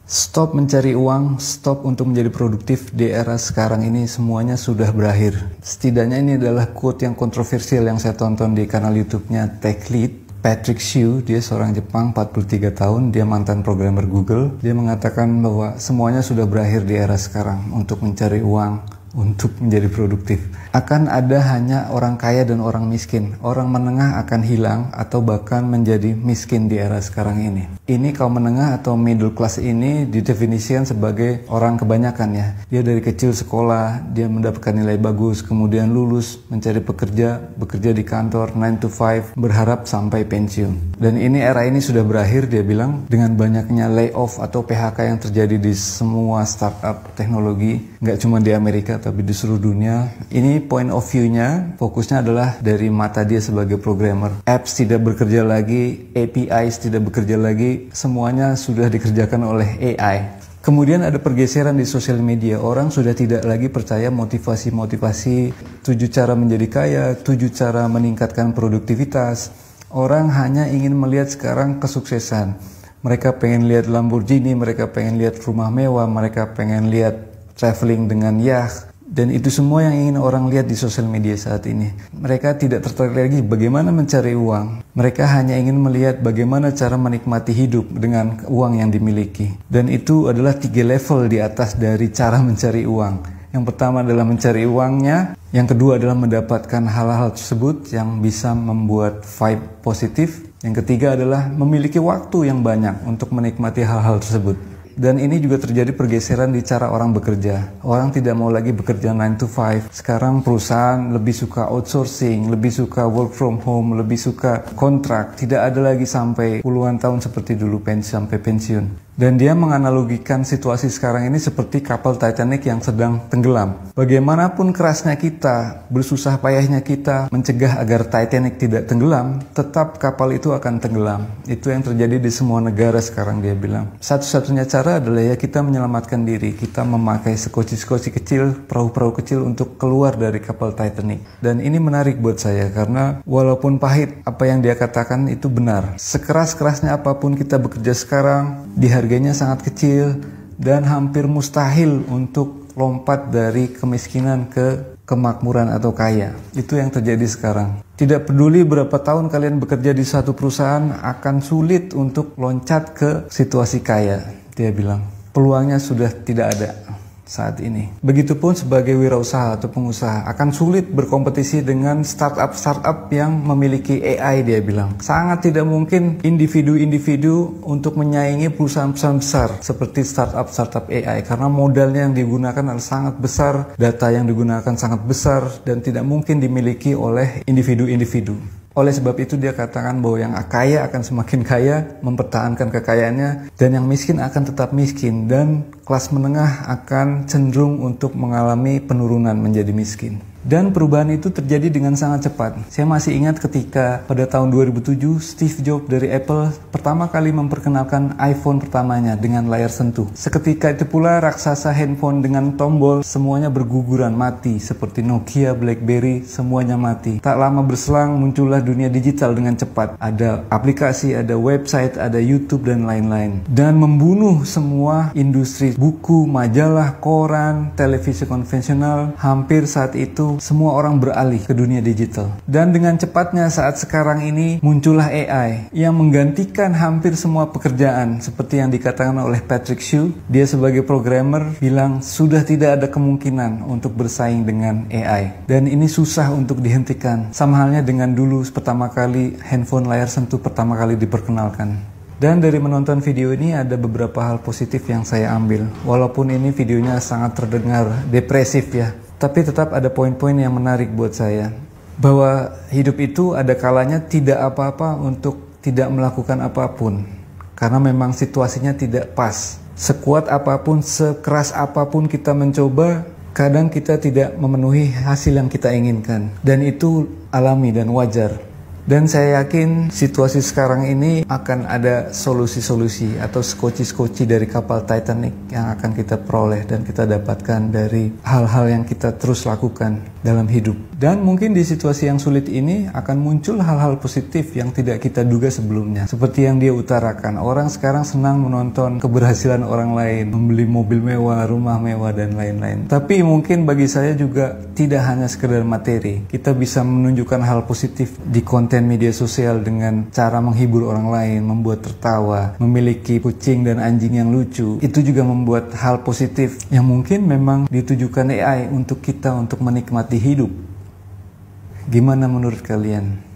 Stop mencari uang, stop untuk menjadi produktif di era sekarang ini, semuanya sudah berakhir. Setidaknya ini adalah quote yang kontroversial yang saya tonton di kanal YouTube-nya TechLead. Patrick Hsu, dia seorang Jepang, 43 tahun, dia mantan programmer Google. Dia mengatakan bahwa semuanya sudah berakhir di era sekarang untuk mencari uang, untuk menjadi produktif. Akan ada hanya orang kaya dan orang miskin. Orang menengah akan hilang atau bahkan menjadi miskin di era sekarang ini. Ini kaum menengah atau middle class ini didefinisikan sebagai orang kebanyakan ya. Dia dari kecil sekolah, dia mendapatkan nilai bagus, kemudian lulus, mencari bekerja di kantor 9 to 5, berharap sampai pensiun. Dan ini era ini sudah berakhir, dia bilang, dengan banyaknya layoff atau PHK yang terjadi di semua startup teknologi, nggak cuma di Amerika tapi di seluruh dunia. Ini point of view-nya, fokusnya adalah dari mata dia sebagai programmer. Apps tidak bekerja lagi, APIs tidak bekerja lagi, semuanya sudah dikerjakan oleh AI. Kemudian ada pergeseran di sosial media, orang sudah tidak lagi percaya motivasi-motivasi, 7 cara menjadi kaya, 7 cara meningkatkan produktivitas. Orang hanya ingin melihat sekarang kesuksesan. Mereka pengen lihat Lamborghini, mereka pengen lihat rumah mewah, mereka pengen lihat traveling dengan yacht. Dan itu semua yang ingin orang lihat di sosial media saat ini. Mereka tidak tertarik lagi bagaimana mencari uang. Mereka hanya ingin melihat bagaimana cara menikmati hidup dengan uang yang dimiliki. Dan itu adalah 3 level di atas dari cara mencari uang. Yang pertama adalah mencari uangnya. Yang kedua adalah mendapatkan hal-hal tersebut yang bisa membuat vibe positif. Yang ketiga adalah memiliki waktu yang banyak untuk menikmati hal-hal tersebut. Dan ini juga terjadi pergeseran di cara orang bekerja. Orang tidak mau lagi bekerja 9 to 5. Sekarang perusahaan lebih suka outsourcing, lebih suka work from home, lebih suka kontrak. Tidak ada lagi sampai puluhan tahun seperti dulu sampai pensiun. Dan dia menganalogikan situasi sekarang ini seperti kapal Titanic yang sedang tenggelam. Bagaimanapun kerasnya kita, bersusah payahnya kita mencegah agar Titanic tidak tenggelam, tetap kapal itu akan tenggelam. Itu yang terjadi di semua negara sekarang, dia bilang. Satu-satunya cara adalah ya kita menyelamatkan diri. Kita memakai sekoci-sekoci kecil, perahu-perahu kecil untuk keluar dari kapal Titanic. Dan ini menarik buat saya karena walaupun pahit, apa yang dia katakan itu benar. Sekeras-kerasnya apapun kita bekerja sekarang, harganya sangat kecil dan hampir mustahil untuk lompat dari kemiskinan ke kemakmuran atau kaya. Itu yang terjadi sekarang. Tidak peduli berapa tahun kalian bekerja di satu perusahaan, akan sulit untuk loncat ke situasi kaya, dia bilang. Peluangnya sudah tidak ada saat ini. Begitupun sebagai wirausaha atau pengusaha akan sulit berkompetisi dengan startup yang memiliki AI, dia bilang. Sangat tidak mungkin individu-individu untuk menyaingi perusahaan-perusahaan besar seperti startup AI karena modalnya yang digunakan adalah sangat besar, data yang digunakan sangat besar dan tidak mungkin dimiliki oleh individu-individu. Oleh sebab itu dia katakan bahwa yang kaya akan semakin kaya, mempertahankan kekayaannya, dan yang miskin akan tetap miskin, dan kelas menengah akan cenderung untuk mengalami penurunan menjadi miskin. Dan perubahan itu terjadi dengan sangat cepat. Saya masih ingat ketika pada tahun 2007 Steve Jobs dari Apple pertama kali memperkenalkan iPhone pertamanya dengan layar sentuh. Seketika itu pula raksasa handphone dengan tombol semuanya berguguran mati, seperti Nokia, BlackBerry, semuanya mati. Tak lama berselang muncullah dunia digital dengan cepat. Ada aplikasi, ada website, ada YouTube dan lain-lain. Dan membunuh semua industri buku, majalah, koran, televisi konvensional. Hampir saat itu semua orang beralih ke dunia digital. Dan dengan cepatnya saat sekarang ini muncullah AI yang menggantikan hampir semua pekerjaan seperti yang dikatakan oleh Patrick Hsu. Dia sebagai programmer bilang sudah tidak ada kemungkinan untuk bersaing dengan AI. Dan ini susah untuk dihentikan. Sama halnya dengan dulu pertama kali handphone layar sentuh pertama kali diperkenalkan. Dan dari menonton video ini ada beberapa hal positif yang saya ambil. Walaupun ini videonya sangat terdengar depresif ya. Tapi tetap ada poin-poin yang menarik buat saya. Bahwa hidup itu ada kalanya tidak apa-apa untuk tidak melakukan apapun. Karena memang situasinya tidak pas. Sekuat apapun, sekeras apapun kita mencoba, kadang kita tidak memenuhi hasil yang kita inginkan. Dan itu alami dan wajar. Dan saya yakin situasi sekarang ini akan ada solusi-solusi atau skoci-skoci dari kapal Titanic yang akan kita peroleh dan kita dapatkan dari hal-hal yang kita terus lakukan. dalam hidup. Dan mungkin di situasi yang sulit ini akan muncul hal-hal positif yang tidak kita duga sebelumnya. Seperti yang dia utarakan, orang sekarang senang menonton keberhasilan orang lain, membeli mobil mewah, rumah mewah, dan lain-lain. Tapi mungkin bagi saya juga tidak hanya sekedar materi. Kita bisa menunjukkan hal positif di konten media sosial dengan cara menghibur orang lain, membuat tertawa, memiliki kucing dan anjing yang lucu. Itu juga membuat hal positif yang mungkin memang ditujukan AI untuk kita untuk menikmati hidup. Gimana menurut kalian?